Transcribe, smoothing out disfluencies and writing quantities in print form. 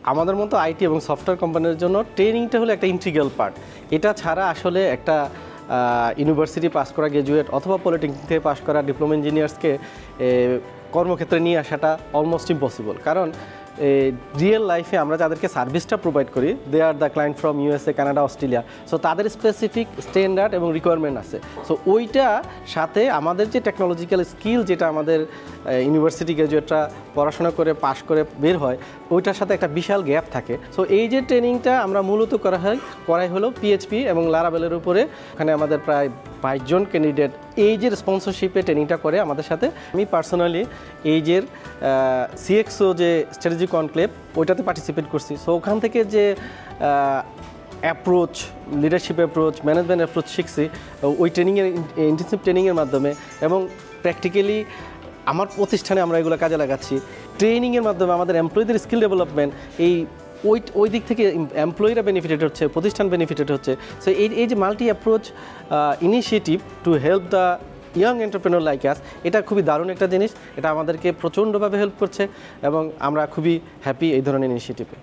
আমাদের মতো আইটি এবং সফটওয়্যার কোম্পানির জন্য ট্রেনিংটা হলো একটা ইন্টিগ্রাল পার্ট। এটা ছাড়া আসলে একটা ইউনিভার্সিটি পাস করা গ্র্যাজুয়েট অথবা পলিটেকনিক থেকে পাস করা ডিপ্লোমা ইঞ্জিনিয়ার্সকে কর্মক্ষেত্রে নিয়ে আসাটা অলমোস্ট ইম্পসিবল। কারণ রিয়েল লাইফে আমরা যাদেরকে সার্ভিসটা প্রোভাইড করি, they are the client from USA, Canada, Australia. So তাদের স্পেসিফিক স্ট্যান্ডার্ড এবং রিকোয়ারমেন্ট আছে। সো ওইটা সাথে আমাদের যে টেকনোলজিক্যাল স্কিল যেটা আমাদের ইউনিভার্সিটি গ্র্যাজুয়েটরা পড়াশোনা করে পাশ করে বের হয়, ওইটার সাথে একটা বিশাল গ্যাপ থাকে। সো এই যে ট্রেনিংটা আমরা মূলত করাই হলো পিএইচপি এবং লারাভেলের উপরে। ওখানে আমাদের প্রায় 22 জন ক্যান্ডিডেট এইজের স্পন্সরশিপে ট্রেনিংটা করে আমাদের সাথে। আমি পার্সোনালি এইজের সিএক্সও যে স্ট্র্যাটেজি কনক্লেভ ওইটাতে পার্টিসিপেট করছি। সো ওখান থেকে যে approach, leadership approach, management approach শিখছি ওই ট্রেনিংয়ের ইন্টেনসিভ ট্রেনিংয়ের মাধ্যমে, এবং প্র্যাকটিক্যালি আমার প্রতিষ্ঠানে আমরা এগুলো কাজে লাগাচ্ছি। ট্রেনিংয়ের মাধ্যমে আমাদের এমপ্লয়ীদের স্কিল ডেভেলপমেন্ট, ওই দিক থেকে এমপ্লয়িরা বেনিফিটেড হচ্ছে, প্রতিষ্ঠান বেনিফিটেড হচ্ছে। সো এই যে multi approach initiative to help the young entrepreneur like আস, এটা খুবই দারুণ একটা জিনিস। এটা আমাদেরকে প্রচণ্ডভাবে হেল্প করছে এবং আমরা খুবই হ্যাপি এই ধরনের ইনিশিয়েটিভে।